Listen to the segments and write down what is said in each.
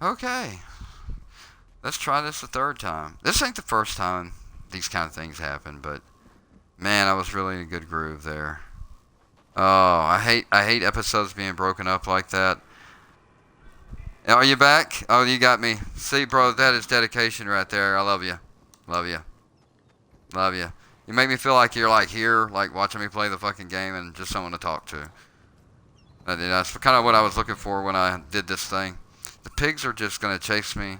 Okay. Let's try this a third time. This ain't the first time these kind of things happen, but man, I was really in a good groove there. Oh, I hate episodes being broken up like that. Are you back? Oh, you got me. See, bro, that is dedication right there. I love you. Love you. Love you. You make me feel like you're like here, like watching me play the fucking game and just someone to talk to. That's kind of what I was looking for when I did this thing. The pigs are just gonna chase me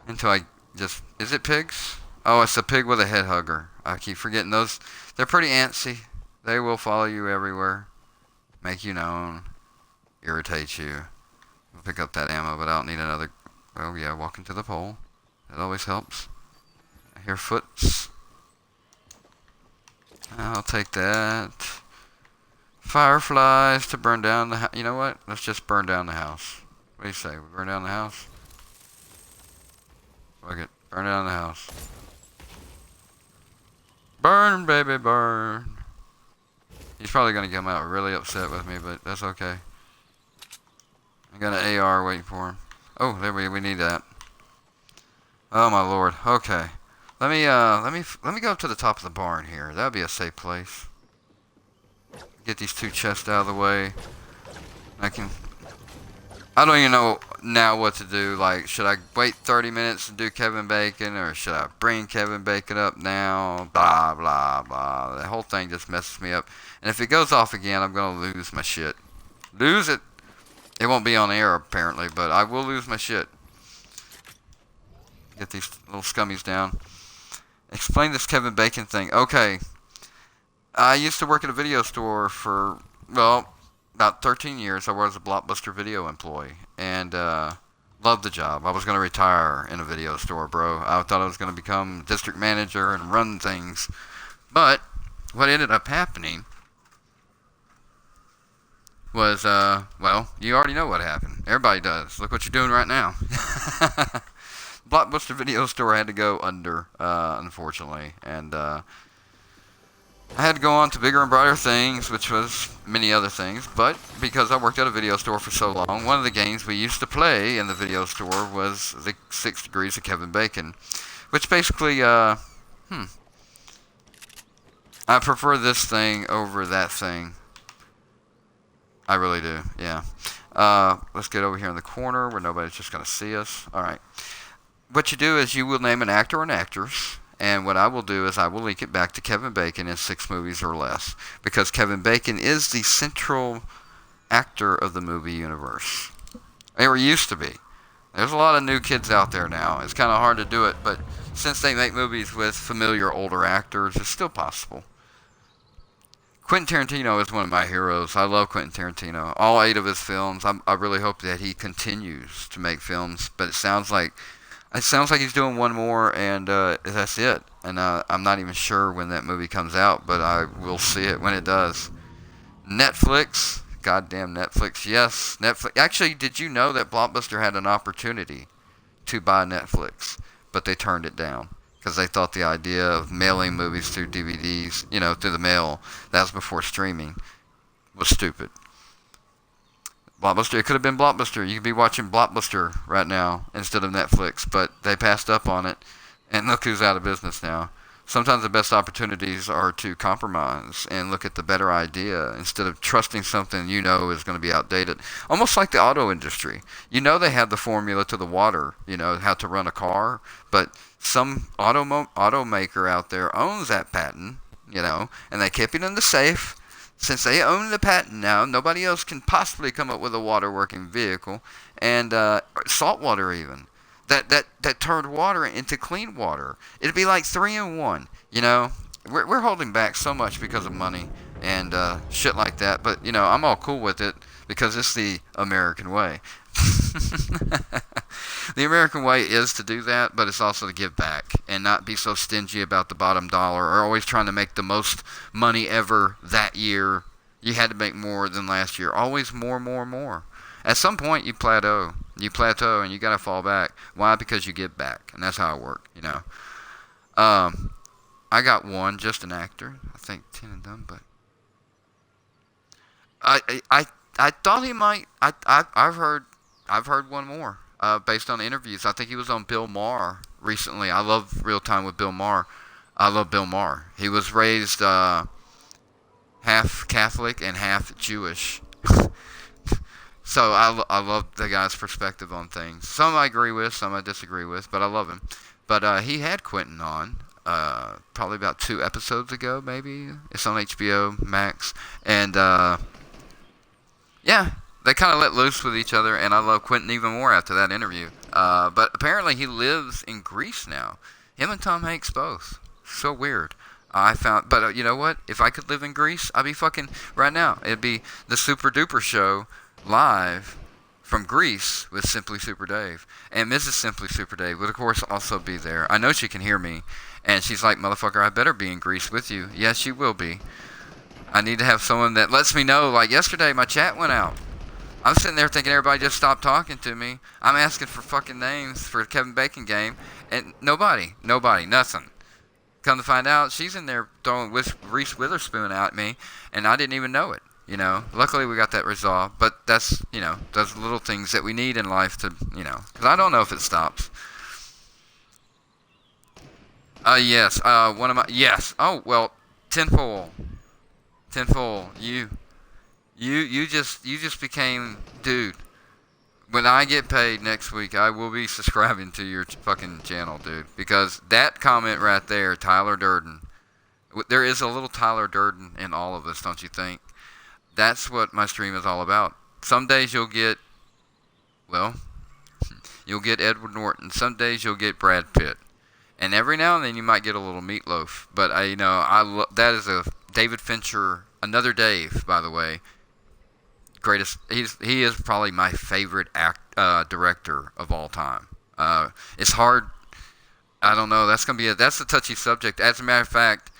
until I just... Is it pigs? Oh, it's a pig with a head hugger. I keep forgetting those. They're pretty antsy. They will follow you everywhere. Make you known. Irritate you. I'll pick up that ammo, but I don't need another... Oh yeah, walking to the pole. That always helps. I hear foots. I'll take that. Fireflies to burn down the house. You know what? Let's just burn down the house. What do you say? We burn down the house? Fuck it. Burn down the house. Burn, baby, burn. He's probably going to come out really upset with me, but that's okay. I got an AR waiting for him. Oh, there we need that. Oh my lord. Okay. Let me go up to the top of the barn here. That'll be a safe place. Get these two chests out of the way. I don't even know now what to do. Like, should I wait 30 minutes to do Kevin Bacon, or should I bring Kevin Bacon up now? Blah, blah, blah. The whole thing just messes me up. And if it goes off again, I'm going to lose my shit. Lose it. It won't be on air, apparently, but I will lose my shit. Get these little scummies down. Explain this Kevin Bacon thing. Okay. I used to work at a video store for, well, about 13 years. I was a Blockbuster video employee, and loved the job. I was going to retire in a video store, bro. I thought I was going to become district manager and run things. But what ended up happening was, well, you already know what happened. Everybody does. Look what you're doing right now. Blockbuster video store had to go under, unfortunately, and I had to go on to bigger and brighter things, which was many other things, but because I worked at a video store for so long, one of the games we used to play in the video store was the 6 Degrees of Kevin Bacon, which basically, I prefer this thing over that thing. I really do, yeah. Let's get over here in the corner where nobody's just going to see us. Alright. What you do is you will name an actor or an actress, and what I will do is I will link it back to Kevin Bacon in 6 movies or less, because Kevin Bacon is the central actor of the movie universe. Or used to be. There's a lot of new kids out there now. It's kind of hard to do it, but since they make movies with familiar older actors, it's still possible. Quentin Tarantino is one of my heroes. I love Quentin Tarantino. All 8 of his films. I really hope that he continues to make films, but it sounds like he's doing one more, and that's it. And I'm not even sure when that movie comes out, but I will see it when it does. Netflix. Goddamn Netflix. Yes, Netflix. Actually, did you know that Blockbuster had an opportunity to buy Netflix, but they turned it down? Because they thought the idea of mailing movies through DVDs, through the mail, that was before streaming, was stupid. Blockbuster, it could have been Blockbuster. You could be watching Blockbuster right now instead of Netflix, but they passed up on it, and look who's out of business now. Sometimes the best opportunities are to compromise and look at the better idea instead of trusting something is going to be outdated. Almost like the auto industry. They have the formula to the water, how to run a car, but some automaker out there owns that patent, and they keep it in the safe. Since they own the patent now, nobody else can possibly come up with a water-working vehicle, and salt water even. That turned water into clean water. It'd be like 3 in 1, We're holding back so much because of money and shit like that, but, I'm all cool with it because it's the American way. The American way is to do that, but it's also to give back and not be so stingy about the bottom dollar or always trying to make the most money ever that year. You had to make more than last year. Always more, more, more. At some point, you plateau. And you got to fall back. Why? Because you give back, and that's how it works, I got one, just an actor. I think 10 of them, but I thought he might. I've heard one more. based on interviews. I think he was on Bill Maher recently. I love Real Time with Bill Maher. I love Bill Maher. He was raised half Catholic and half Jewish. So I love the guy's perspective on things. Some I agree with, some I disagree with, but I love him. But he had Quentin on probably about 2 episodes ago, maybe. It's on HBO Max. And yeah, they kind of let loose with each other, and I love Quentin even more after that interview. But apparently he lives in Greece now. Him and Tom Hanks both. So weird. I found, but you know what? If I could live in Greece, I'd be fucking right now. It'd be the Super Duper Show live from Greece with Simply Super Dave, and Mrs. Simply Super Dave would of course also be there. I know she can hear me, and she's like, "Motherfucker, I better be in Greece with you." Yes, she will be. I need to have someone that lets me know. Like yesterday, my chat went out. I'm sitting there thinking everybody just stopped talking to me. I'm asking for fucking names for the Kevin Bacon game, and nobody, nothing. Come to find out, she's in there throwing Reese Witherspoon at me, and I didn't even know it. You know, luckily we got that resolved. But that's, you know, those little things that we need in life to, you know, because I don't know if it stops. Yes. One of my, yes. Oh well, tenfold, you just became, dude. When I get paid next week, I will be subscribing to your fucking channel, dude. Because that comment right there, Tyler Durden. There is a little Tyler Durden in all of us, don't you think? That's what my stream is all about. Some days you'll get, well, you'll get Edward Norton. Some days you'll get Brad Pitt. And every now and then you might get a little meatloaf. But, you know, that is a David Fincher, another Dave, by the way. Greatest. He is probably my favorite director of all time. It's hard. I don't know. That's a touchy subject. As a matter of fact,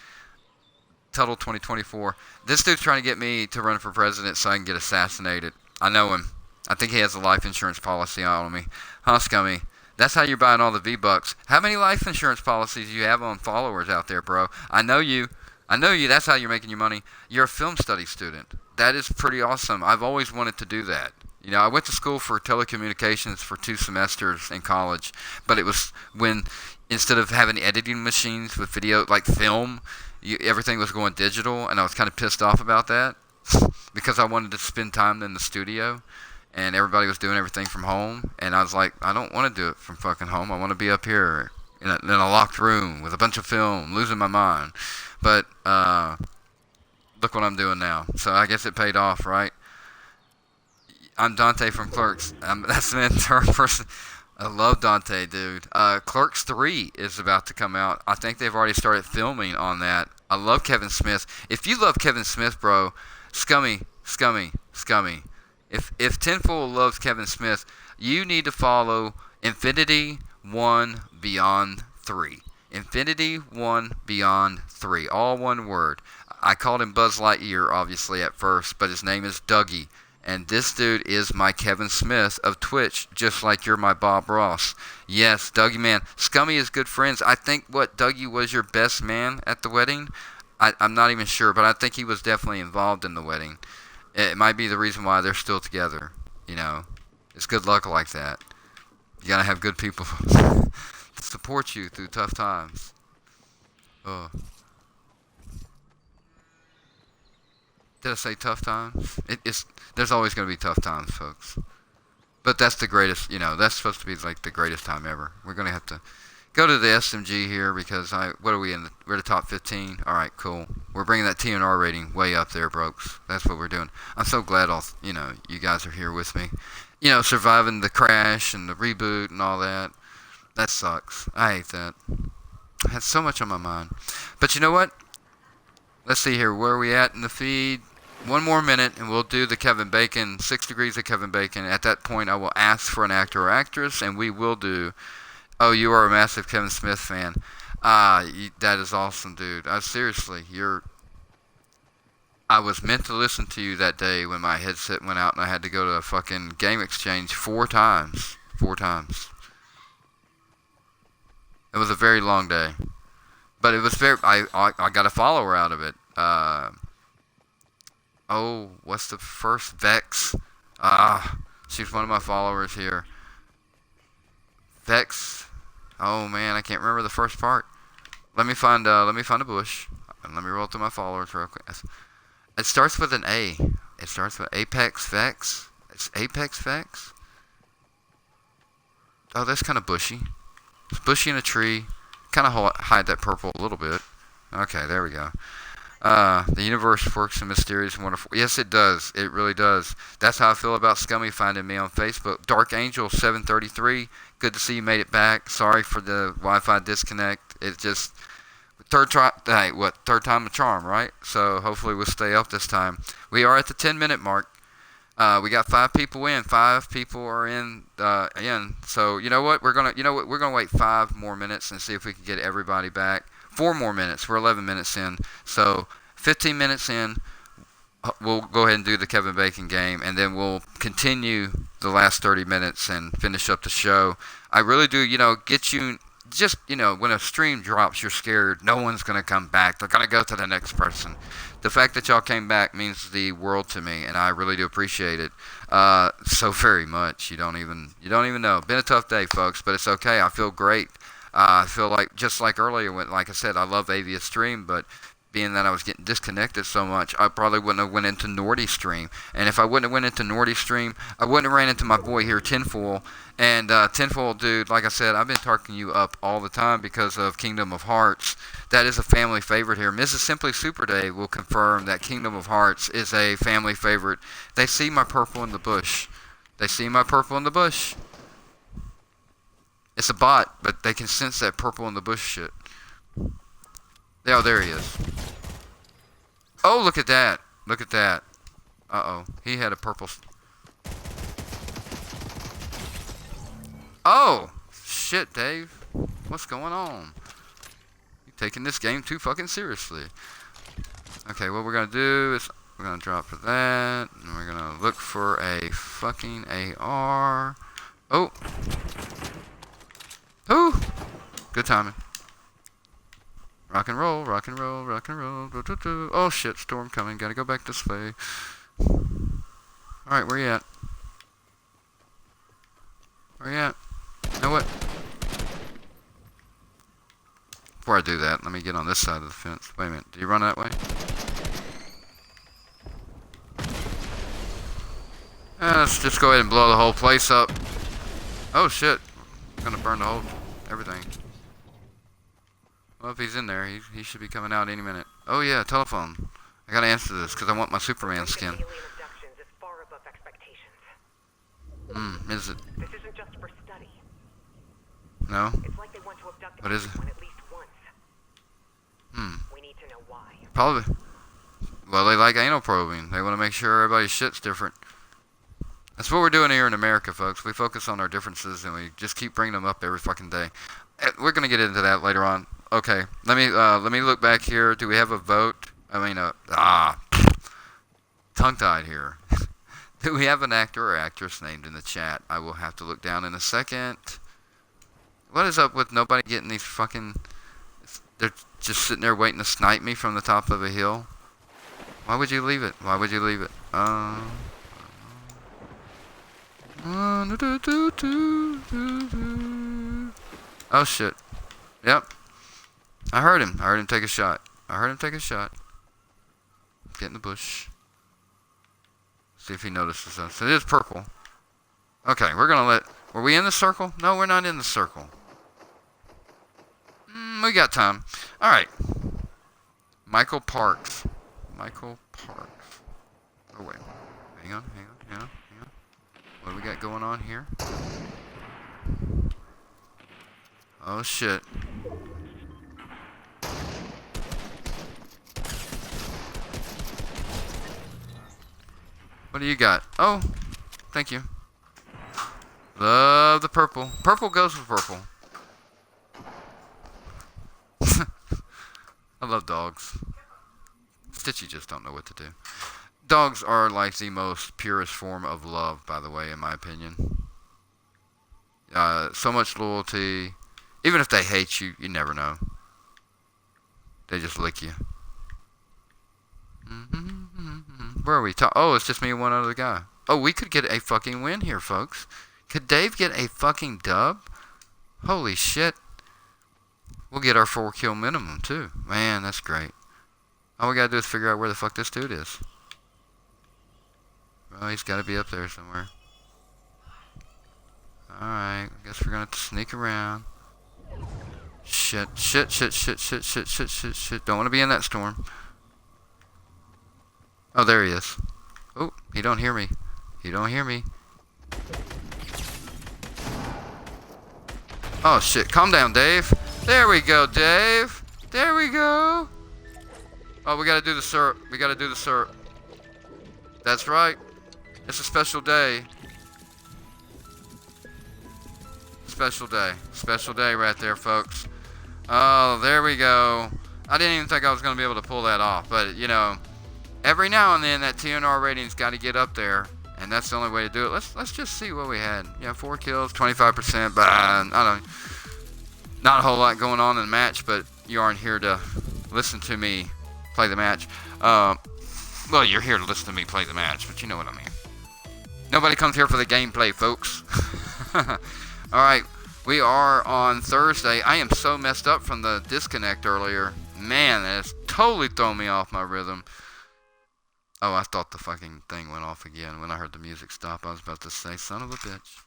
Tuttle 2024. This dude's trying to get me to run for president so I can get assassinated. I know him. I think he has a life insurance policy on me. Huh, Scummy? That's how you're buying all the V-Bucks. How many life insurance policies do you have on followers out there, bro? I know you. That's how you're making your money. You're a film studies student. That is pretty awesome. I've always wanted to do that. You know, I went to school for telecommunications for 2 semesters in college, but it was when, instead of having editing machines with video, like film, everything was going digital, and I was kind of pissed off about that because I wanted to spend time in the studio, and everybody was doing everything from home, and I was like, I don't want to do it from fucking home. I want to be up here in a locked room with a bunch of film, losing my mind. But look what I'm doing now. So I guess it paid off, right? I'm Dante from Clerks. That's an intern person. I love Dante, dude. Clerks 3 is about to come out. I think they've already started filming on that. I love Kevin Smith. If you love Kevin Smith, bro, scummy. If Tenfold loves Kevin Smith, you need to follow Infinity 1 Beyond 3. Infinity 1 Beyond 3. All one word. I called him Buzz Lightyear, obviously, at first, but his name is Dougie. And this dude is my Kevin Smith of Twitch, just like you're my Bob Ross. Yes, Dougie, man. Scummy is good friends. I think, Dougie was your best man at the wedding? I'm not even sure, but I think he was definitely involved in the wedding. It might be the reason why they're still together, you know. It's good luck like that. You gotta have good people to support you through tough times. Oh. Did I say tough times? There's always going to be tough times, folks. But that's the greatest, you know, that's supposed to be like the greatest time ever. We're going to have to go to the SMG here because what are we in? We're the top 15. All right, cool. We're bringing that TNR rating way up there, brokes. That's what we're doing. I'm so glad you guys are here with me. You know, surviving the crash and the reboot and all that. That sucks. I hate that. I had so much on my mind. But you know what? Let's see here. Where are we at in the feed? 1 more minute, and we'll do the Kevin Bacon, 6 degrees of Kevin Bacon. At that point, I will ask for an actor or actress, and we will do... Oh, you are a massive Kevin Smith fan. That is awesome, dude. Seriously, I was meant to listen to you that day when my headset went out, and I had to go to a fucking game exchange 4 times. 4 times. It was a very long day. But it was very... I got a follower out of it. What's the first? Vex. She's one of my followers here. Vex. Oh man, I can't remember the first part. Let me find a bush. And let me roll through my followers real quick. It starts with an A. It starts with Apex Vex. It's Apex Vex. Oh, that's kind of bushy. It's bushy in a tree. Kind of hide that purple a little bit. Okay, there we go. The universe works in mysterious and wonderful. Yes, it does. It really does. That's how I feel about Scummy finding me on Facebook. Dark Angel 733. Good to see you made it back. Sorry for the Wi-Fi disconnect. It just third time a charm, right? So hopefully we'll stay up this time. We are at the 10-minute mark. We got 5 people in. 5 people are in. So you know what? We're gonna wait 5 more minutes and see if we can get everybody back. 4 more minutes. We're 11 minutes in. So 15 minutes in, we'll go ahead and do the Kevin Bacon game, and then we'll continue the last 30 minutes and finish up the show. I really do, get you. Just, when a stream drops, you're scared. No one's going to come back. They're going to go to the next person. The fact that y'all came back means the world to me, and I really do appreciate it so very much. You don't even know. Been a tough day, folks, but it's okay. I feel great. I feel like, just like earlier, like I said, I love Avia's stream, but being that I was getting disconnected so much, I probably wouldn't have went into Nordy's stream. And if I wouldn't have went into Nordy's stream, I wouldn't have ran into my boy here, Tinfoil. And Tinfoil, dude, like I said, I've been talking you up all the time because of Kingdom of Hearts. That is a family favorite here. Mrs. SimplySuperDave will confirm that Kingdom of Hearts is a family favorite. They see my purple in the bush. It's a bot, but they can sense that purple in the bush shit. Oh, there he is. Oh, look at that. Uh-oh. He had a purple... Oh! Shit, Dave. What's going on? You're taking this game too fucking seriously. Okay, what we're gonna do is... We're gonna drop for that. And we're gonna look for a fucking AR. Oh! Ooh! Good timing. Rock and roll. Oh shit, storm coming. Gotta go back this way. Alright, where you at? You know what? Before I do that, let me get on this side of the fence. Wait a minute, did you run that way? Let's just go ahead and blow the whole place up. Oh shit. I'm gonna burn the whole... everything. Well, if he's in there, he should be coming out any minute. Oh yeah, telephone. I gotta answer this because I want my Superman skin. Is it? This isn't just for study. No? It's like they want to abduct what is it? at least once. We need to know why. Probably. Well, they like anal probing. They want to make sure everybody's shit's different. That's what we're doing here in America, folks. We focus on our differences and we just keep bringing them up every fucking day. We're gonna get into that later on. Okay, let me look back here. Do we have a vote? Tongue-tied here. Do we have an actor or actress named in the chat? I will have to look down in a second. What is up with nobody getting these fucking... They're just sitting there waiting to snipe me from the top of a hill. Why would you leave it? Oh shit. Yep. I heard him take a shot. Get in the bush. See if he notices us. It is purple. Okay, we're gonna let... Were we in the circle? No, we're not in the circle. We got time. Alright. Michael Parks. Oh, wait. Hang on. What do we got going on here? Oh, shit. What do you got? Oh, thank you. Love the purple. Purple goes with purple. I love dogs. Stitchy just don't know what to do. Dogs are like the most purest form of love, by the way, in my opinion. So much loyalty. Even if they hate you, you never know. They just lick you. Where are we? Oh, it's just me and one other guy. Oh, we could get a fucking win here, folks. Could Dave get a fucking dub? Holy shit. We'll get our 4 kill minimum, too. Man, that's great. All we gotta do is figure out where the fuck this dude is. Well, he's gotta be up there somewhere. Alright, I guess we're gonna have to sneak around. Shit. Don't wanna be in that storm. Oh, there he is. Oh, he don't hear me. He don't hear me. Oh shit, calm down, Dave. There we go, Dave. There we go. Oh, we gotta do the syrup. We gotta do the syrup. That's right. It's a special day. Special day. Special day right there, folks. Oh, there we go. I didn't even think I was gonna be able to pull that off, but you know, every now and then that TNR rating's got to get up there, and that's the only way to do it. Let's just see what we had. Yeah, 4 kills, 25%, but I don't. Not a whole lot going on in the match, but you aren't here to listen to me play the match. Well, you're here to listen to me play the match, but you know what I mean. Nobody comes here for the gameplay, folks. All right, we are on Thursday. I am so messed up from the disconnect earlier. Man, that's totally thrown me off my rhythm. Oh, I thought the fucking thing went off again when I heard the music stop. I was about to say, son of a bitch.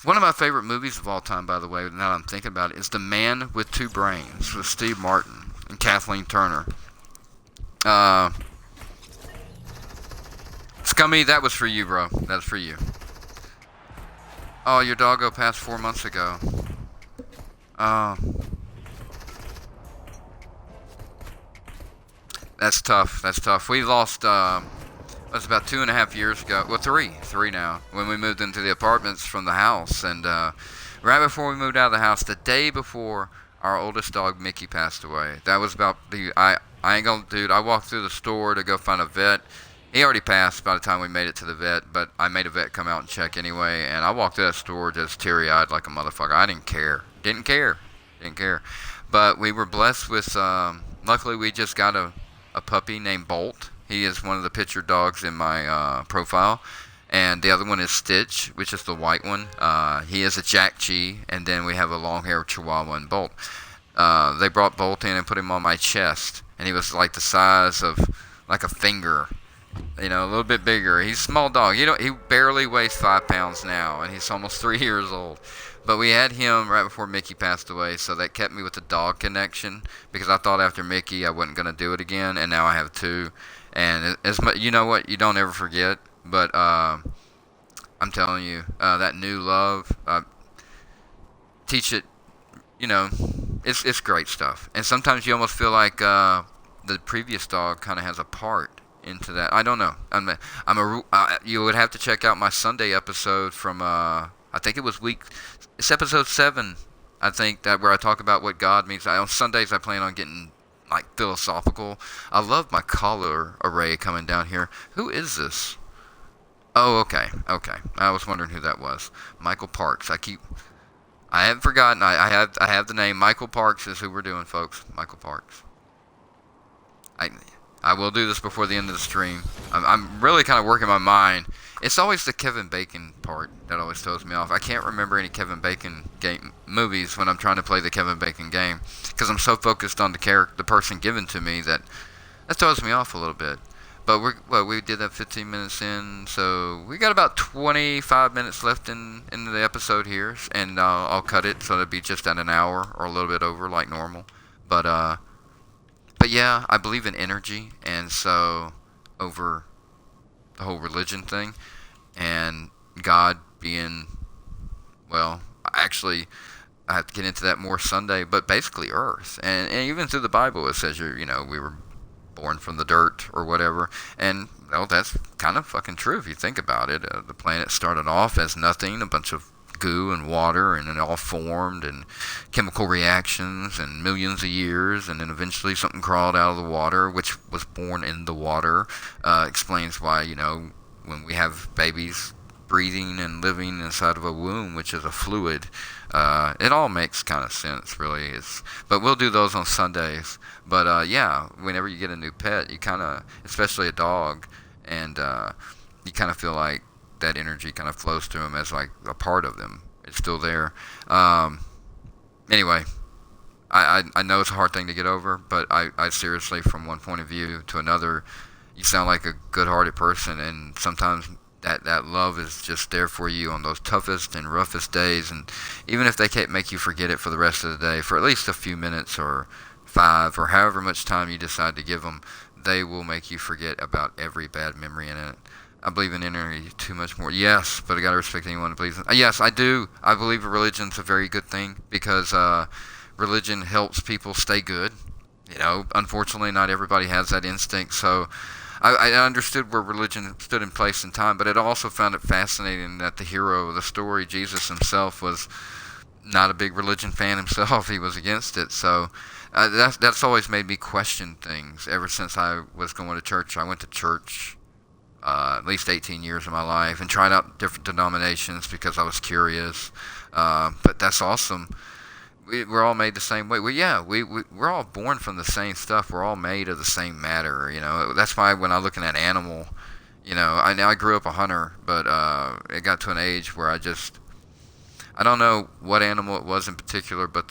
One of my favorite movies of all time, by the way, now that I'm thinking about it, is The Man with Two Brains with Steve Martin and Kathleen Turner. Scummy, that was for you, bro. That's for you. Oh, your doggo passed 4 months ago. Oh. That's tough. That's tough. We lost, that's about 2.5 years ago. Well, three now. When we moved into the apartments from the house, and right before we moved out of the house, the day before our oldest dog Mickey passed away. That was about the. I ain't gonna, dude. I walked through the store to go find a vet. He already passed by the time we made it to the vet, but I made a vet come out and check anyway. And I walked through that store just teary-eyed like a motherfucker. I didn't care. Didn't care. But we were blessed with. Luckily, we just got a puppy named Bolt. He is one of the pictured dogs in my profile. And the other one is Stitch, which is the white one. He is a Jack Chi. And then we have a long-haired Chihuahua and Bolt. They brought Bolt in and put him on my chest. And he was like the size of like a finger. You know, a little bit bigger. He's a small dog. He barely weighs 5 pounds now. And he's almost 3 years old. But we had him right before Mickey passed away, so that kept me with the dog connection, because I thought after Mickey I wasn't going to do it again, and now I have 2. And as much, you know what, you don't ever forget, but I'm telling you, that new love, teach it, you know, it's great stuff. And sometimes you almost feel like the previous dog kind of has a part into that. I don't know. You would have to check out my Sunday episode from, I think it was it's episode 7, I think, that where I talk about what God means. On Sundays, I plan on getting, like, philosophical. I love my collar array coming down here. Who is this? Oh, okay. I was wondering who that was. Michael Parks. I haven't forgotten. I have the name. Michael Parks is who we're doing, folks. Michael Parks. I will do this before the end of the stream. I'm really kind of working my mind. It's always the Kevin Bacon part that always throws me off. I can't remember any Kevin Bacon movies when I'm trying to play the Kevin Bacon game, because I'm so focused on the person given to me that throws me off a little bit. But we did that 15 minutes in, so we got about 25 minutes left in the episode here, and I'll cut it so it'll be just at an hour or a little bit over like normal. But yeah, I believe in energy, and so over the whole religion thing, and God being, well, actually, I have to get into that more Sunday, but basically Earth, and even through the Bible it says we were born from the dirt or whatever, and well, that's kind of fucking true if you think about it. The planet started off as nothing, a bunch of goo and water, and it all formed, and chemical reactions, and millions of years, and then eventually something crawled out of the water, which was born in the water. Explains why, when we have babies breathing and living inside of a womb, which is a fluid, it all makes kind of sense, really. But we'll do those on Sundays. But yeah, whenever you get a new pet, you kind of, especially a dog, and you kind of feel like that energy kind of flows through them as like a part of them. It's still there. Anyway, I know it's a hard thing to get over, but I seriously, from one point of view to another, you sound like a good-hearted person, and sometimes that love is just there for you on those toughest and roughest days, and even if they can't make you forget it for the rest of the day, for at least a few minutes or 5 or however much time you decide to give them, they will make you forget about every bad memory in it. I believe in entering too much more. Yes, but I gotta respect anyone who believes in. Yes, I do. I believe religion's a very good thing because religion helps people stay good. You know, unfortunately, not everybody has that instinct. So I understood where religion stood in place in time, but I also found it fascinating that the hero of the story, Jesus himself, was not a big religion fan himself. He was against it. So that's always made me question things ever since I was going to church. I went to church at least 18 years of my life and tried out different denominations because I was curious. But that's awesome. We're all made the same way. We're all born from the same stuff. We're all made of the same matter. You know, that's why when I look at an animal, you know, I grew up a hunter, but it got to an age where I don't know what animal it was in particular, but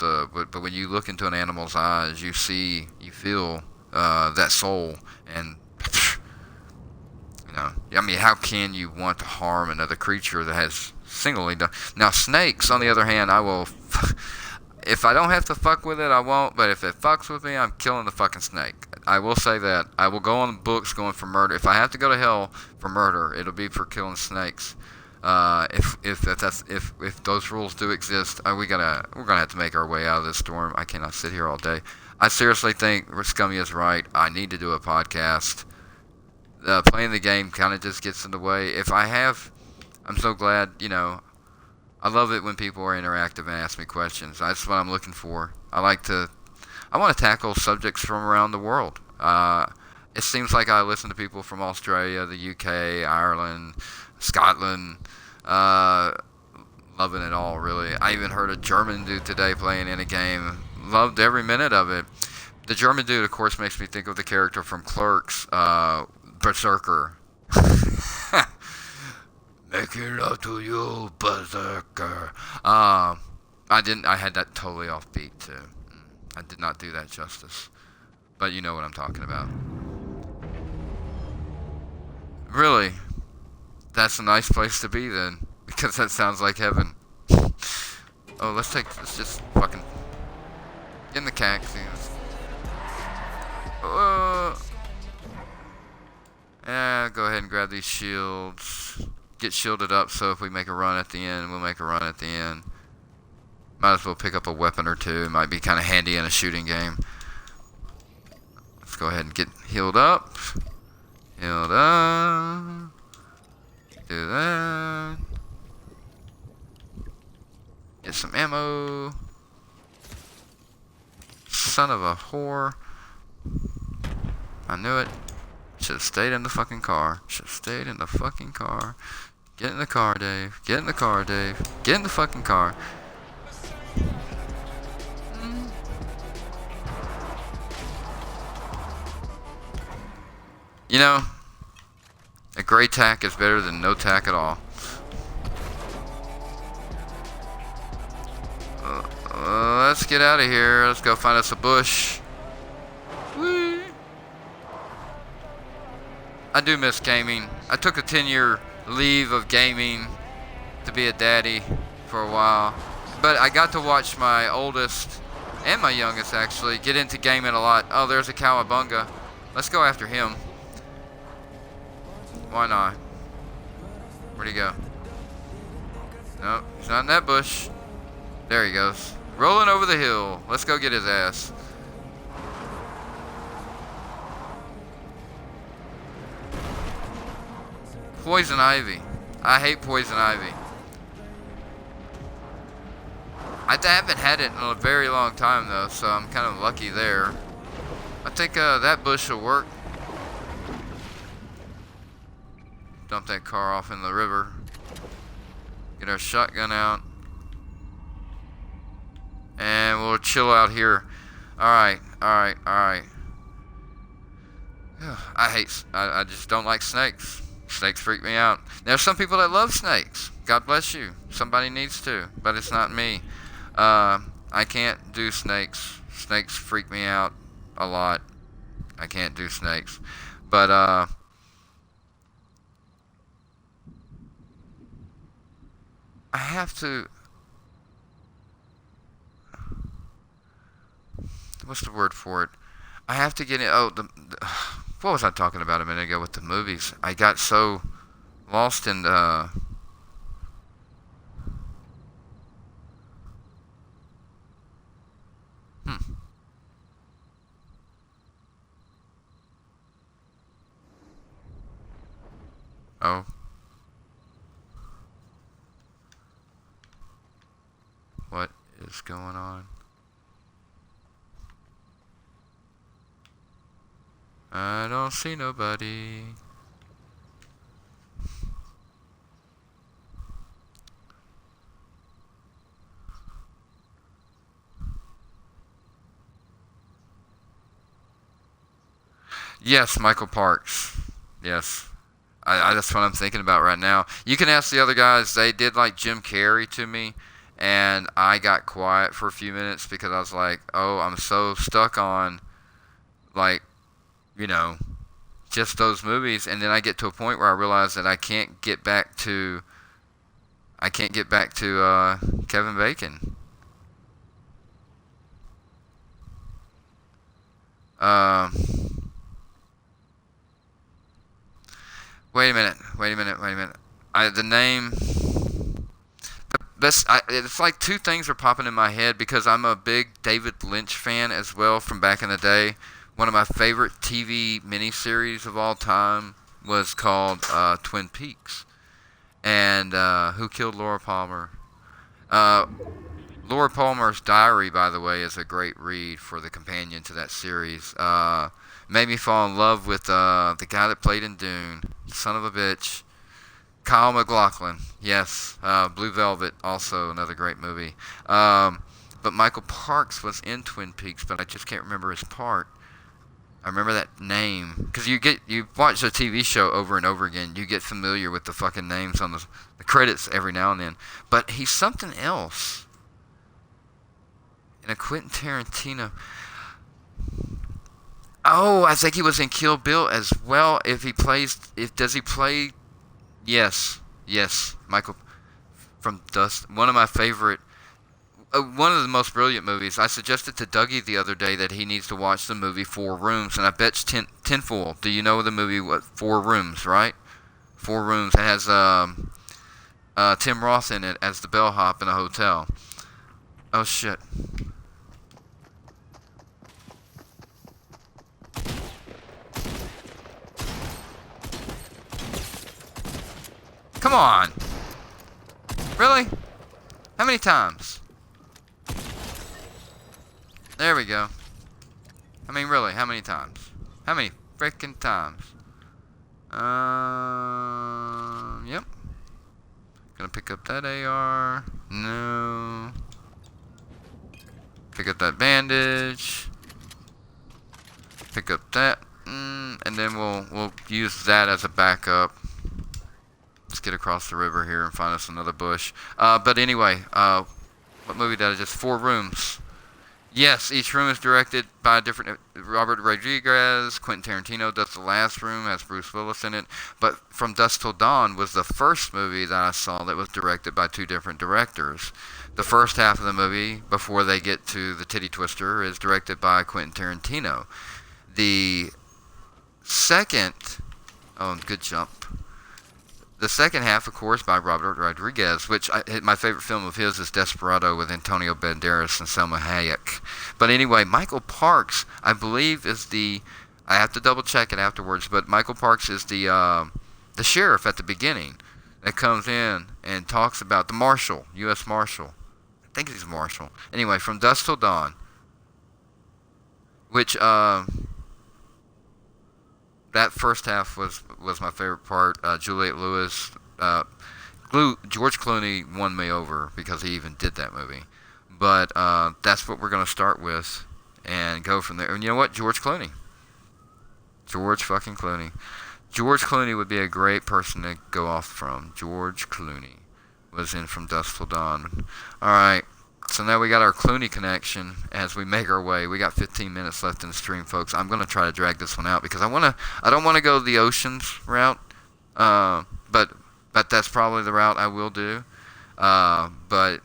when you look into an animal's eyes, you feel that soul, and you know, I mean, how can you want to harm another creature that has singly done? Now, snakes, on the other hand, I will. If I don't have to fuck with it, I won't. But if it fucks with me, I'm killing the fucking snake. I will say that. I will go on the books going for murder. If I have to go to hell for murder, it'll be for killing snakes. If those rules do exist, we're gonna have to make our way out of this storm. I cannot sit here all day. I seriously think Scummy is right. I need to do a podcast. Playing the game kind of just gets in the way. I'm so glad, you know. I love it when people are interactive and ask me questions. That's what I'm looking for. I want to tackle subjects from around the world. It seems like I listen to people from Australia, the UK, Ireland, Scotland. Loving it all, really. I even heard a German dude today playing in a game. Loved every minute of it. The German dude, of course, makes me think of the character from Clerks, Berserker. Making love to you, berserker. I had that totally off beat too. I did not do that justice. But you know what I'm talking about. Really? That's a nice place to be then. Because that sounds like heaven. Oh, let's just fucking get in the cactus. Yeah, go ahead and grab these shields. Get shielded up so if we make a run at the end, we'll make a run at the end. Might as well pick up a weapon or two. It might be kind of handy in a shooting game. Let's go ahead and get healed up. Healed up. Do that. Get some ammo. Son of a whore. I knew it. Should have stayed in the fucking car. Should have stayed in the fucking car. Get in the car, Dave. Get in the car, Dave. Get in the fucking car. You know, a gray tack is better than no tack at all. Let's get out of here. Let's go find us a bush. Whee! I do miss gaming. I took a 10-year leave of gaming to be a daddy for a while. But I got to watch my oldest and my youngest actually get into gaming a lot. Oh, there's a cowabunga. Let's go after him. Why not? Where'd he go? Nope, he's not in that bush. There he goes. Rolling over the hill. Let's go get his ass. Poison ivy. I hate poison ivy. I haven't had it in a very long time though, so I'm kind of lucky there. I think that bush will work. Dump that car off in the river. Get our shotgun out. And we'll chill out here. Alright. I just don't like snakes. Snakes freak me out. There's some people that love snakes. God bless you. Somebody needs to, but it's not me. I I can't do snakes. Snakes freak me out a lot. I can't do snakes. But I have to. What's the word for it? I have to get in. Oh, what was I talking about a minute ago with the movies? I got so lost in the. Hmm. Oh, what is going on? I don't see nobody. Yes, Michael Parks. Yes. That's what I'm thinking about right now. You can ask the other guys. They did like Jim Carrey to me, and I got quiet for a few minutes because I was like, oh, I'm so stuck on, like, you know, just those movies. And then I get to a point where I realize that I can't get back to Kevin Bacon. Um, wait a minute. The name. It's like two things are popping in my head because I'm a big David Lynch fan as well from back in the day. One of my favorite TV miniseries of all time was called Twin Peaks. And Who Killed Laura Palmer? Uh, Laura Palmer's Diary, by the way, is a great read for the companion to that series. Made me fall in love with the guy that played in Dune. Son of a bitch. Kyle MacLachlan, yes. Blue Velvet, also another great movie. But Michael Parks was in Twin Peaks, but I just can't remember his part. I remember that name because you watch a TV show over and over again. You get familiar with the fucking names on the credits every now and then. But he's something else in a Quentin Tarantino. Oh, I think he was in Kill Bill as well. Does he play? Yes, Michael from Dust. One of my favorite. One of the most brilliant movies. I suggested to Dougie the other day that he needs to watch the movie Four Rooms, and I bet Tinfoil. Do you know the movie? What, Four Rooms, right? Four Rooms. It has Tim Roth in it as the bellhop in a hotel. Oh shit. Come on. Really? How many times? There we go. I mean, really, how many times? How many freaking times? Yep. Gonna pick up that AR. No. Pick up that bandage. Pick up that. And then we'll use that as a backup. Let's get across the river here and find us another bush. But anyway, what movie did I just? Four Rooms. Yes, each room is directed by a different. Robert Rodriguez, Quentin Tarantino does The Last Room, has Bruce Willis in it. But From Dusk Till Dawn was the first movie that I saw that was directed by two different directors. The first half of the movie, before they get to the titty twister, is directed by Quentin Tarantino. The second, oh, good jump. The second half, of course, by Robert Rodriguez, which my favorite film of his is Desperado with Antonio Banderas and Selma Hayek. But anyway, Michael Parks, I believe, is I have to double check it afterwards, but Michael Parks is the sheriff at the beginning that comes in and talks about the marshal, U.S. Marshal. I think he's a marshal. Anyway, From Dusk Till Dawn, which that first half was my favorite part. Juliette Lewis, George Clooney won me over because he even did that movie. But that's what we're going to start with and go from there. And you know what? George Clooney. George fucking Clooney. George Clooney would be a great person to go off from. George Clooney was in From Dusk Till Dawn. Alright, So now we got our Clooney connection as we make our way. We got 15 minutes left in the stream, folks. I'm gonna try to drag this one out because I don't wanna go the oceans route. But that's probably the route I will do. But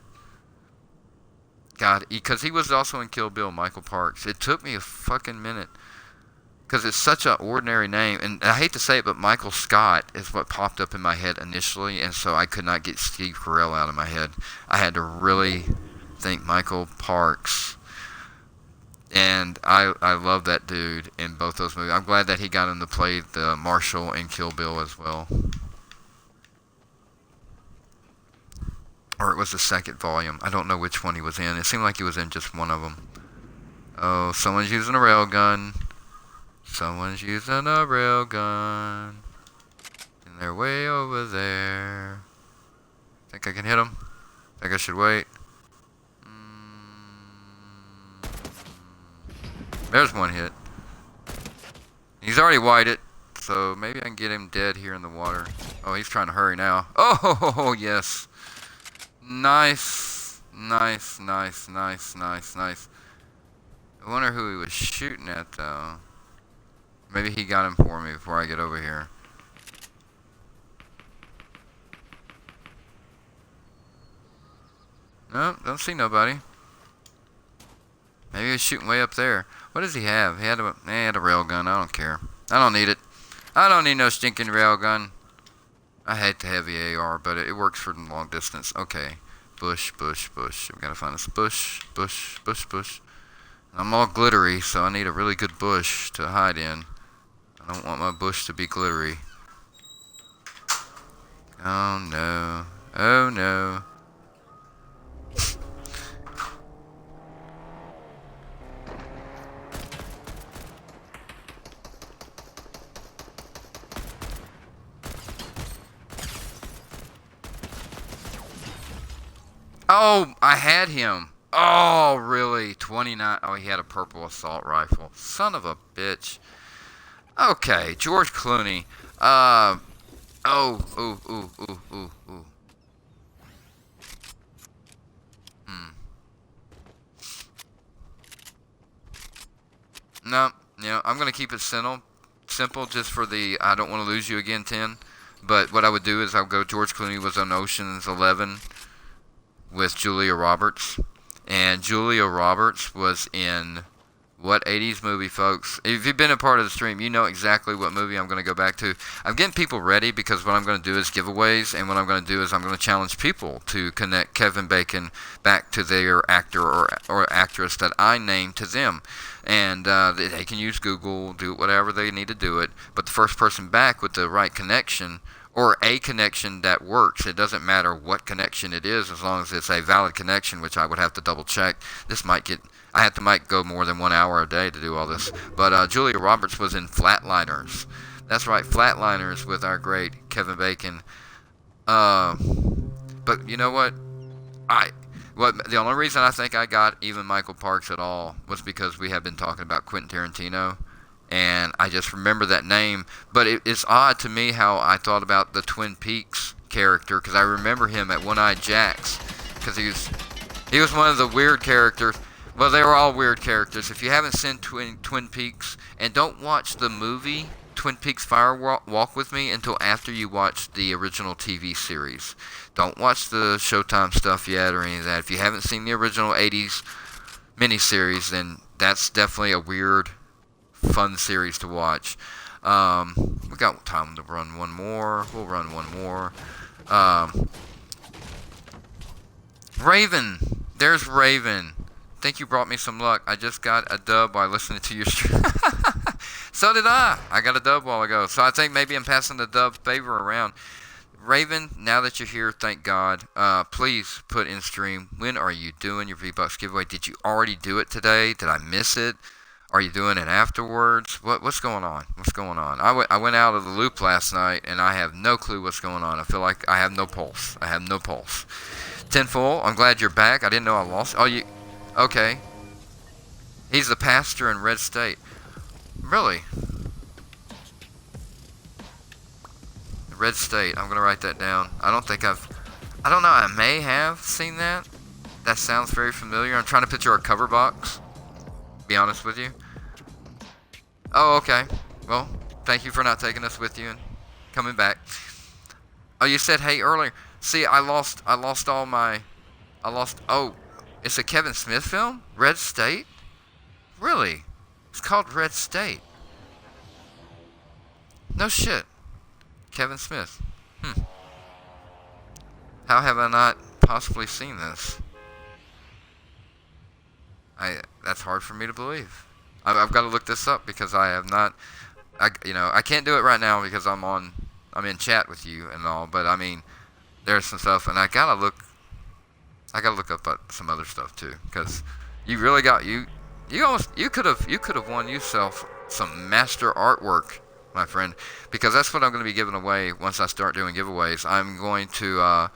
God, because he was also in Kill Bill, Michael Parks. It took me a fucking minute because it's such an ordinary name, and I hate to say it, but Michael Scott is what popped up in my head initially, and so I could not get Steve Carell out of my head. I had to really think Michael Parks, and I love that dude in both those movies. I'm glad that he got him to play the Marshal in Kill Bill as well. Or it was the second volume. I don't know which one he was in. It seemed like he was in just one of them. Oh, someone's using a railgun. Someone's using a railgun. And they're way over there. Think I can hit them? Think I should wait? There's one hit. He's already whited, so maybe I can get him dead here in the water. Oh, he's trying to hurry now. Oh, yes. Nice. Nice, nice, nice, nice, nice. I wonder who he was shooting at, though. Maybe he got him for me before I get over here. No, don't see nobody. Maybe he was shooting way up there. What does he have? He had a rail gun. I don't care. I don't need it. I don't need no stinking rail gun. I hate the heavy AR, but it works for the long distance. Okay. Bush, bush, bush. We gotta find this bush, bush, bush, bush. I'm all glittery, so I need a really good bush to hide in. I don't want my bush to be glittery. Oh no. Oh no. Oh, I had him. Oh, really? 29. Oh, he had a purple assault rifle. Son of a bitch. Okay, George Clooney. Ooh. No, I'm going to keep it simple just for the I don't want to lose you again 10. But what I would do is I'll go George Clooney was on Ocean's 11 with Julia Roberts. And Julia Roberts was in what 80s movie, folks? If you've been a part of the stream, you know exactly what movie I'm going to go back to. I'm getting people ready because what I'm going to do is giveaways, and what I'm going to do is I'm going to challenge people to connect Kevin Bacon back to their actor or actress that I named to them. And they can use Google, do whatever they need to do it. But the first person back with the right connection, or a connection that works. It doesn't matter what connection it is, as long as it's a valid connection, which I would have to double check. I might go more than 1 hour a day to do all this. But Julia Roberts was in Flatliners. That's right, Flatliners with our great Kevin Bacon. But you know what? The only reason I think I got even Michael Parks at all was because we have been talking about Quentin Tarantino. And I just remember that name. But it's odd to me how I thought about the Twin Peaks character, because I remember him at One-Eyed Jacks, because he was one of the weird characters. Well, they were all weird characters. If you haven't seen Twin Peaks, and don't watch the movie Twin Peaks Fire Walk with Me until after you watch the original TV series. Don't watch the Showtime stuff yet or any of that. If you haven't seen the original 80s miniseries, then that's definitely a weird, fun series to watch. We got time to run one more. We'll run one more. Raven. There's Raven. Think you brought me some luck. I just got a dub while listening to your stream. So did I. I got a dub while ago. So I think maybe I'm passing the dub favor around. Raven, now that you're here, thank God. Please put in stream. When are you doing your V-Bucks giveaway? Did you already do it today? Did I miss it? Are you doing it afterwards? What's going on? What's going on? I went out of the loop last night, and I have no clue what's going on. I feel like I have no pulse. I have no pulse. Tenfold, I'm glad you're back. I didn't know I lost. Oh, you... Okay. He's the pastor in Red State. Really? Red State. I'm going to write that down. I don't know. I may have seen that. That sounds very familiar. I'm trying to picture our cover box. Be honest with you. Oh, okay. Well, thank you for not taking us with you and coming back. Oh, you said hey earlier. See, I lost all my, oh, it's a Kevin Smith film? Red State? Really? It's called Red State. No shit. Kevin Smith. How have I not possibly seen this? That's hard for me to believe. I've got to look this up because I have not. I can't do it right now because I'm in chat with you and all. But I mean, there's some stuff, and I gotta look up some other stuff too because you really got you could have won yourself some master artwork, my friend, because that's what I'm going to be giving away once I start doing giveaways. I'm going to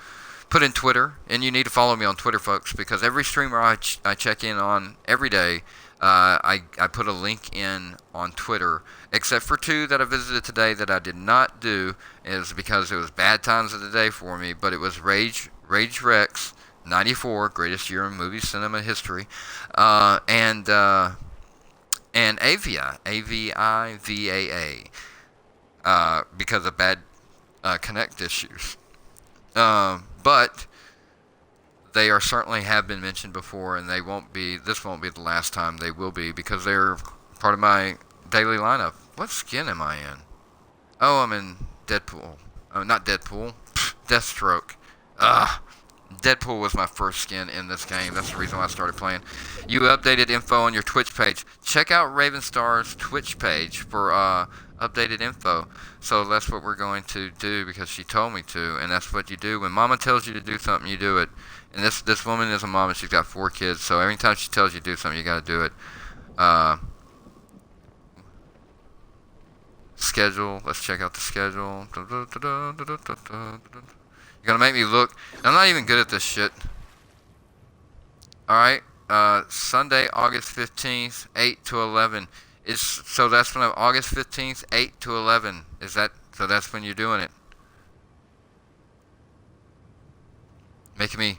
put in Twitter, and you need to follow me on Twitter, folks, because every streamer I check in on every day, I put a link in on Twitter, except for 2 that I visited today that I did not do, is because it was bad times of the day for me, but it was Rage Rex 94, greatest year in movie cinema history, and Avia, AVIVAA, because of bad connect issues. But they are certainly have been mentioned before, and this won't be the last time they will be, because they're part of my daily lineup. What skin am I in? Oh, I'm in Deadpool. Oh, not Deadpool. Deathstroke. Deadpool was my first skin in this game. That's the reason why I started playing. You updated info on your Twitch page. Check out Ravenstar's Twitch page for updated info. So that's what we're going to do because she told me to, and that's what you do. When Mama tells you to do something, you do it. And this woman is a mom, and she's got 4 kids, so every time she tells you to do something, you got to do it. Schedule. Let's check out the schedule. You're gonna make me look. I'm not even good at this shit. Alright. Sunday, August 15th, 8 to 11. So that's when August 15th, 8 to 11. So that's when you're doing it. Making me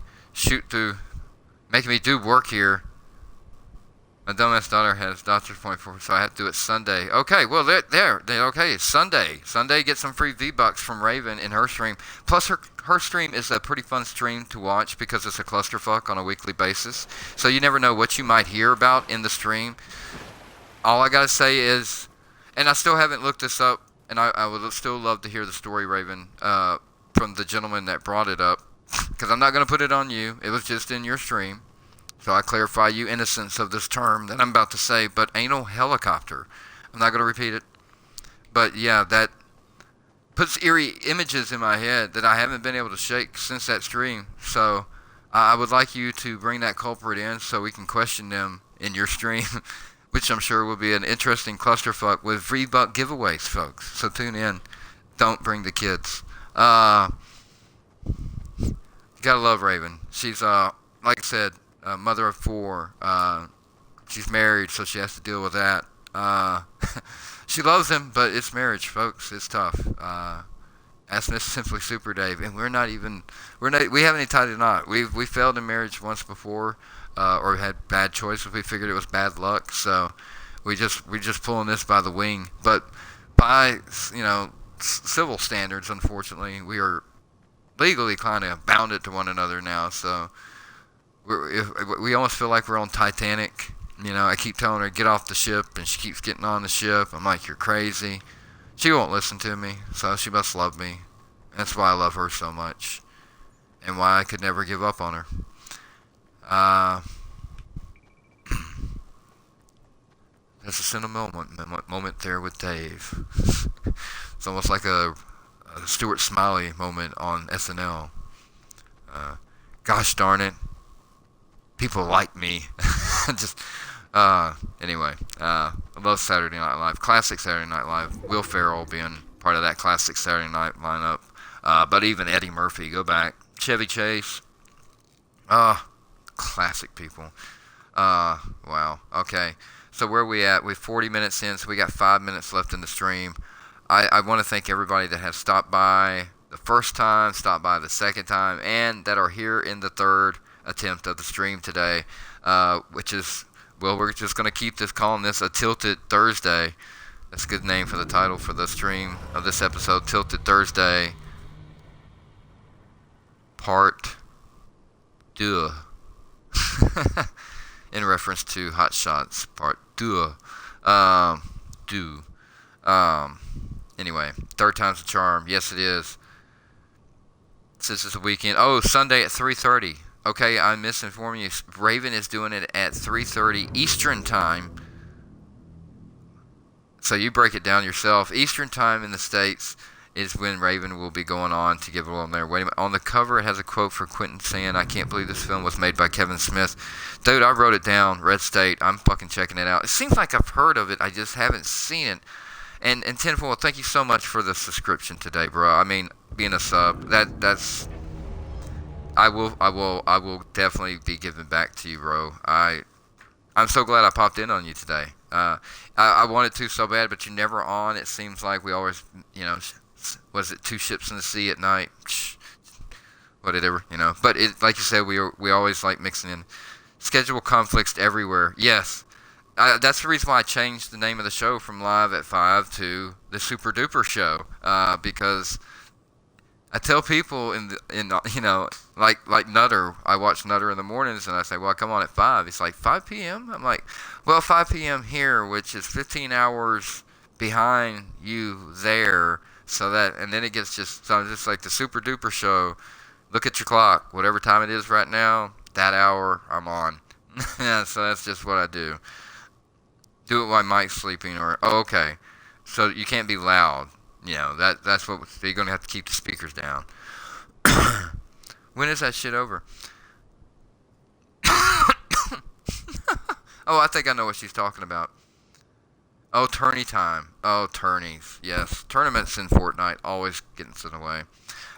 making me do work here. My dumbass daughter has doctor's appointment, so I have to do it Sunday. Okay, well, okay, Sunday. Sunday, get some free V-Bucks from Raven in her stream. Plus, her stream is a pretty fun stream to watch because it's a clusterfuck on a weekly basis. So you never know what you might hear about in the stream. All I gotta say is, and I still haven't looked this up, and I would still love to hear the story, Raven, from the gentleman that brought it up. Because I'm not gonna put it on you. It was just in your stream. So I clarify you innocence of this term that I'm about to say, but anal helicopter. I'm not going to repeat it. But yeah, that puts eerie images in my head that I haven't been able to shake since that stream. So I would like you to bring that culprit in so we can question them in your stream, which I'm sure will be an interesting clusterfuck with V-Buck giveaways, folks. So tune in. Don't bring the kids. Gotta love Raven. She's, like I said, mother of 4. She's married, so she has to deal with that. She loves him, but it's marriage, folks. It's tough. Ask Miss SimplySuperDave, and we haven't even tied a knot. We failed in marriage once before, or had bad choices. We figured it was bad luck, so we just pulling this by the wing. But by civil standards, unfortunately, we are legally kind of bounded to one another now. So we almost feel like we're on Titanic. I keep telling her, get off the ship, and she keeps getting on the ship. I'm like, you're crazy. She won't listen to me, so she must love me. That's why I love her so much, and why I could never give up on her. There's a sentimental moment there with Dave. It's almost like a Stuart Smiley moment on SNL. Gosh darn it. People like me. Anyway, I love Saturday Night Live. Classic Saturday Night Live. Will Ferrell being part of that classic Saturday Night lineup. But even Eddie Murphy, go back. Chevy Chase. Classic people. Wow. Okay. So where are we at? We're 40 minutes in, so we got 5 minutes left in the stream. I want to thank everybody that has stopped by the first time, stopped by the second time, and that are here in the third. attempt of the stream today, which is, well, we're just going to keep this, calling this a Tilted Thursday. That's a good name for the title for the stream of this episode, Tilted Thursday, Part 2. In reference to Hot Shots Part 2. Anyway, third time's a charm. Yes, it is. Since it's a weekend. Oh, Sunday at 3:30. Okay, I'm misinforming you. Raven is doing it at 3:30 Eastern Time. So you break it down yourself. Eastern Time in the States is when Raven will be going on to give it on there. Wait a minute. On the cover, it has a quote from Quentin saying, "I can't believe this film was made by Kevin Smith." Dude, I wrote it down. Red State. I'm fucking checking it out. It seems like I've heard of it. I just haven't seen it. And Tenfold, thank you so much for the subscription today, bro. I mean, being a sub, that's. I will definitely be giving back to you, bro. I'm so glad I popped in on you today. I wanted to so bad, but you're never on. It seems like we always, was it two ships in the sea at night? Whatever, But it, like you said, we always like mixing in schedule conflicts everywhere. Yes, that's the reason why I changed the name of the show from Live at 5 to the Super Duper Show, because I tell people like Nutter, I watch Nutter in the mornings, and I say, well, I come on at 5. He's like, 5 p.m.? I'm like, well, 5 p.m. here, which is 15 hours behind you there. So that, and then it gets so I'm just like the Super Duper Show. Look at your clock. Whatever time it is right now, that hour, I'm on. Yeah, so that's just what I do. Do it while Mike's sleeping, or, oh, okay. So you can't be loud. That's what, you're going to have to keep the speakers down. When is that shit over? Oh, I think I know what she's talking about. Oh, tourney time. Oh, tourneys. Yes. Tournaments in Fortnite always getting in the way.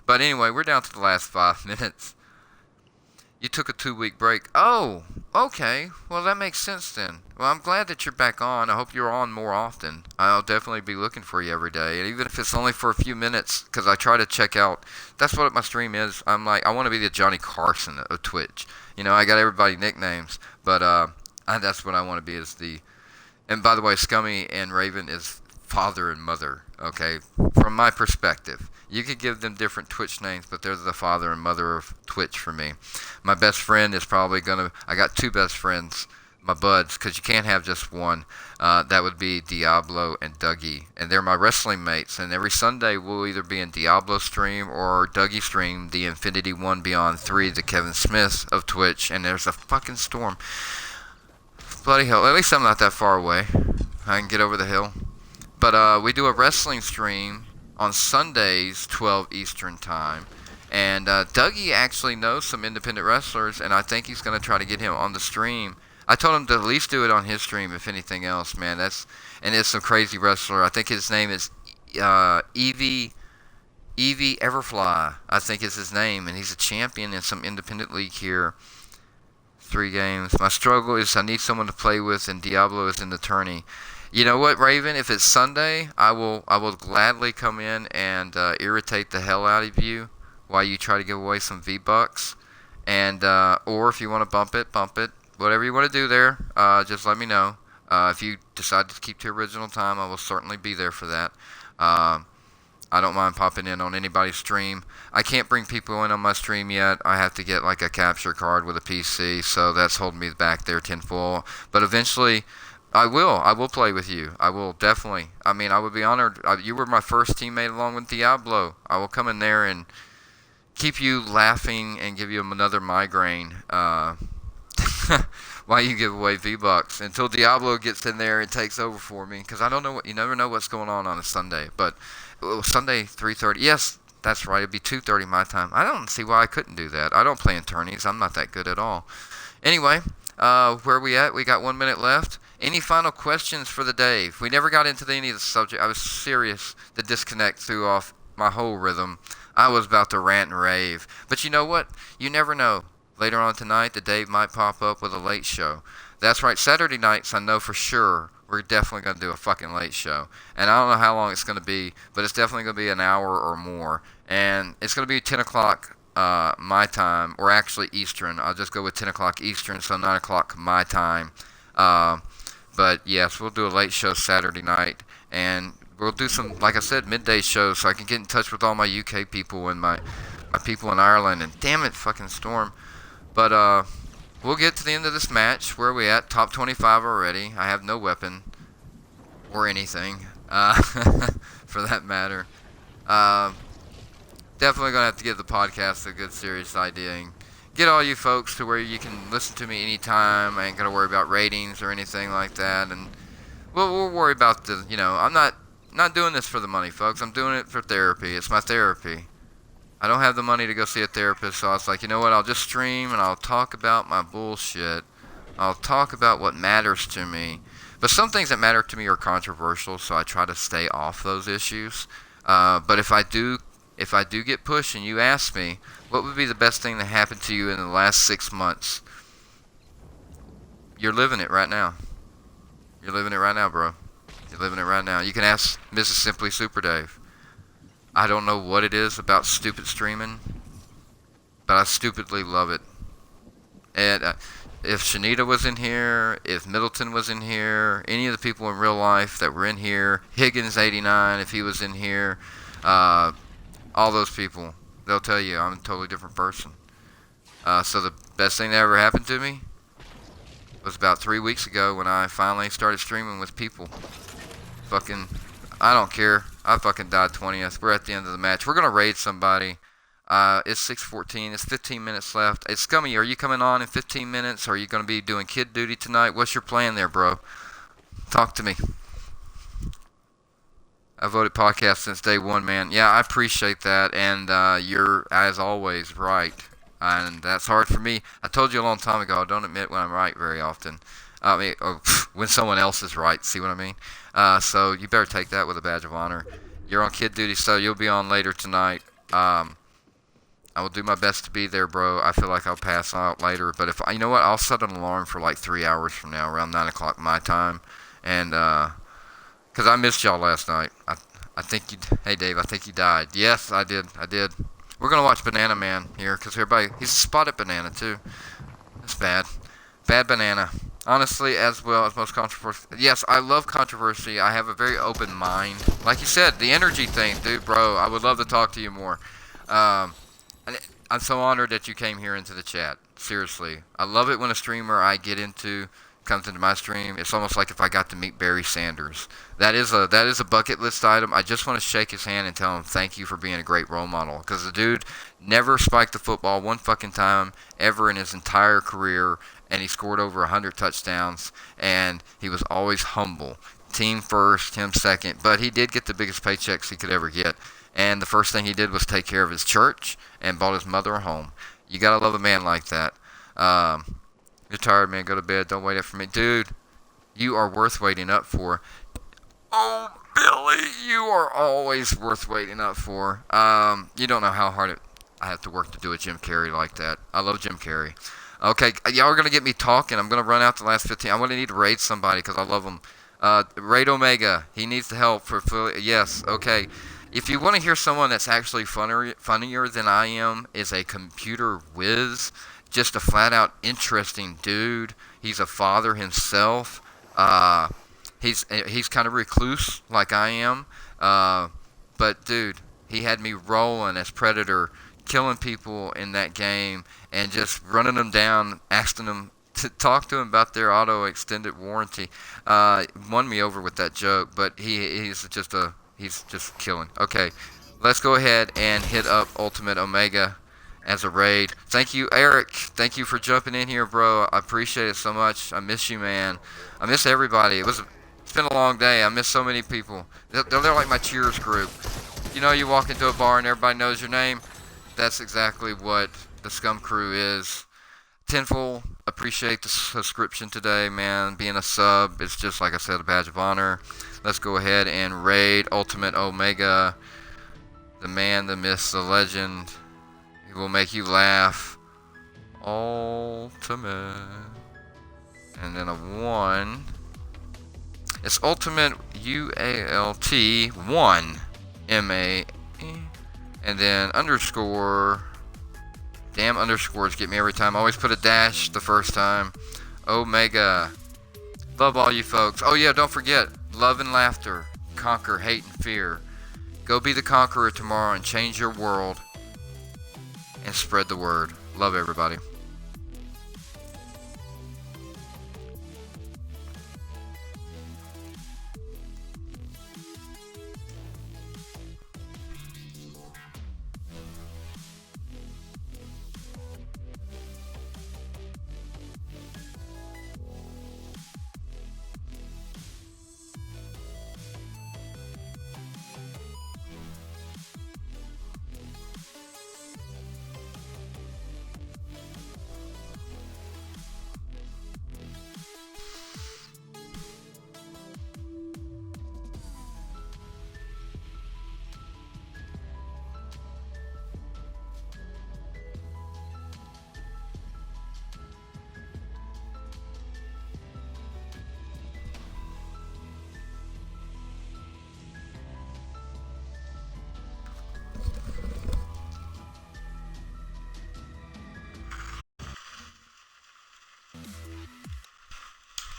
But anyway, we're down to the last 5 minutes. You took a 2-week break. Oh, okay. Well, that makes sense then. Well, I'm glad that you're back on. I hope you're on more often. I'll definitely be looking for you every day. And even if it's only for a few minutes, because I try to check out. That's what my stream is. I'm like, I want to be the Johnny Carson of Twitch. I got everybody nicknames. But that's what I want to be, is the... And by the way, Scummy and Raven is father and mother, okay? From my perspective. You could give them different Twitch names, but they're the father and mother of Twitch for me. My best friend is probably going to... I got 2 best friends, my buds, because you can't have just one. That would be Diablo and Dougie. And they're my wrestling mates. And every Sunday, we'll either be in Diablo stream or Dougie stream, the Infinity 1 Beyond 3, the Kevin Smith of Twitch. And there's a fucking storm. Bloody hell. At least I'm not that far away. I can get over the hill. But we do a wrestling stream on Sundays, 12 Eastern Time. And Dougie actually knows some independent wrestlers, and I think he's going to try to get him on the stream. I told him to at least do it on his stream, if anything else, man. And it's some crazy wrestler. I think his name is Evie Everfly, I think is his name. And he's a champion in some independent league here. 3 games. My struggle is I need someone to play with, and Diablo is in the tourney. You know what, Raven? If it's Sunday, I will gladly come in and irritate the hell out of you while you try to give away some V-Bucks. And or if you want to bump it. Whatever you want to do there, just let me know. If you decide to keep to original time, I will certainly be there for that. I don't mind popping in on anybody's stream. I can't bring people in on my stream yet. I have to get like a capture card with a PC, so that's holding me back there, Tenfold. But eventually, I will play with you. I will definitely. I mean, I would be honored. You were my first teammate along with Diablo. I will come in there and keep you laughing and give you another migraine while you give away V-Bucks until Diablo gets in there and takes over for me. Because I don't know you never know what's going on a Sunday. But Sunday 3:30. Yes, that's right. It'd be 2:30 my time. I don't see why I couldn't do that. I don't play in tourneys. I'm not that good at all. Anyway, where are we at? We got 1 minute left. Any final questions for the day? We never got into any of the subject. I was serious. The disconnect threw off my whole rhythm. I was about to rant and rave. But you know what? You never know. Later on tonight, the Dave might pop up with a late show. That's right. Saturday nights, I know for sure we're definitely going to do a fucking late show. And I don't know how long it's going to be, but it's definitely going to be an hour or more. And it's going to be 10 o'clock my time, or actually Eastern. I'll just go with 10 o'clock Eastern, so 9 o'clock my time. But yes, we'll do a late show Saturday night, and we'll do some, like I said, midday shows, so I can get in touch with all my UK people and my people in Ireland. And damn it, fucking storm. But we'll get to the end of this match. Where are we at? Top 25 already. I have no weapon or anything, for that matter. Definitely gonna have to give the podcast a good serious idea and get all you folks to where you can listen to me anytime. I ain't gonna worry about ratings or anything like that, and we'll worry about the, I'm not doing this for the money, folks. I'm doing it for therapy. It's my therapy. I don't have the money to go see a therapist, so I was like, you know what? I'll just stream and I'll talk about my bullshit. I'll talk about what matters to me. But some things that matter to me are controversial, so I try to stay off those issues. But if I do get pushed and you ask me, what would be the best thing that happened to you in the last 6 months? You're living it right now. You're living it right now, bro. You're living it right now. You can ask Mrs. SimplySuperDave. I don't know what it is about stupid streaming, but I stupidly love it. And if Shanita was in here, if Middleton was in here, any of the people in real life that were in here, Higgins89, if he was in here, all those people, they'll tell you I'm a totally different person. So the best thing that ever happened to me was about 3 weeks ago when I finally started streaming with people. Fucking, I don't care. I fucking died 20th. We're at the end of the match. We're going to raid somebody. It's 6:14. It's 15 minutes left. It's Scummy. Are you coming on in 15 minutes? Or are you going to be doing kid duty tonight? What's your plan there, bro? Talk to me. I voted podcast since day one, man. Yeah, I appreciate that. And you're, as always, right. And that's hard for me. I told you a long time ago, I don't admit when I'm right very often. I mean, when someone else is right, see what I mean? So you better take that with a badge of honor. You're on kid duty, so you'll be on later tonight. I will do my best to be there, bro. I feel like I'll pass out later, but if you know what, I'll set an alarm for like 3 hours from now, around 9 o'clock my time, and because I missed y'all last night. I think you. Hey, Dave, I think you died. Yes, I did. We're gonna watch Banana Man here, because he's a spotted banana too. That's bad. Bad banana. Honestly, as well as most controversial. Yes, I love controversy. I have a very open mind. Like you said, the energy thing, dude, bro. I would love to talk to you more. I'm so honored that you came here into the chat. Seriously, I love it when a streamer I get into comes into my stream. It's almost like if I got to meet Barry Sanders. That is a bucket list item. I just want to shake his hand and tell him thank you for being a great role model. Because the dude never spiked the football one fucking time ever in his entire career. And he scored over 100 touchdowns, and he was always humble. Team first, him second, but he did get the biggest paychecks he could ever get. And the first thing he did was take care of his church and bought his mother a home. You gotta love a man like that. You're tired, man. Go to bed. Don't wait up for me. Dude, you are worth waiting up for. Oh, Billy, you are always worth waiting up for. You don't know how hard I have to work to do a Jim Carrey like that. I love Jim Carrey. Okay, y'all are going to get me talking. I'm going to run out the last 15. I'm going to need to raid somebody because I love him. Raid Omega. He needs the help for... Yes, okay. If you want to hear someone that's actually funnier than I am, is a computer whiz. Just a flat-out interesting dude. He's a father himself. He's kind of recluse like I am. But, dude, he had me rolling as Predator, killing people in that game and just running them down, asking them to talk to them about their auto extended warranty. Won me over with that joke, but he's just killing. Okay, let's go ahead and hit up Ultimate Omega as a raid. Thank you, Eric. Thank you for jumping in here, bro. I appreciate it so much. I miss you, man. I miss everybody. It's been a long day. I miss so many people. They're like my cheers group. You know, you walk into a bar and everybody knows your name. That's exactly what the Scum Crew is. Tenfold, appreciate the subscription today, man. Being a sub, it's just, like I said, a badge of honor. Let's go ahead and raid Ultimate Omega. The man, the myth, the legend. He will make you laugh. Ultimate. And then a 1. It's Ultimate UALT 1 MA. And then underscore Damn underscores get me every time. I always put a dash the first time. Omega. Love all you folks. Oh yeah, don't forget. Love and laughter. Conquer hate and fear. Go be the conqueror tomorrow and change your world. And spread the word. Love everybody.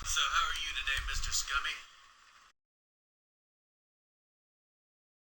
So how are you today, Mr. Scummy?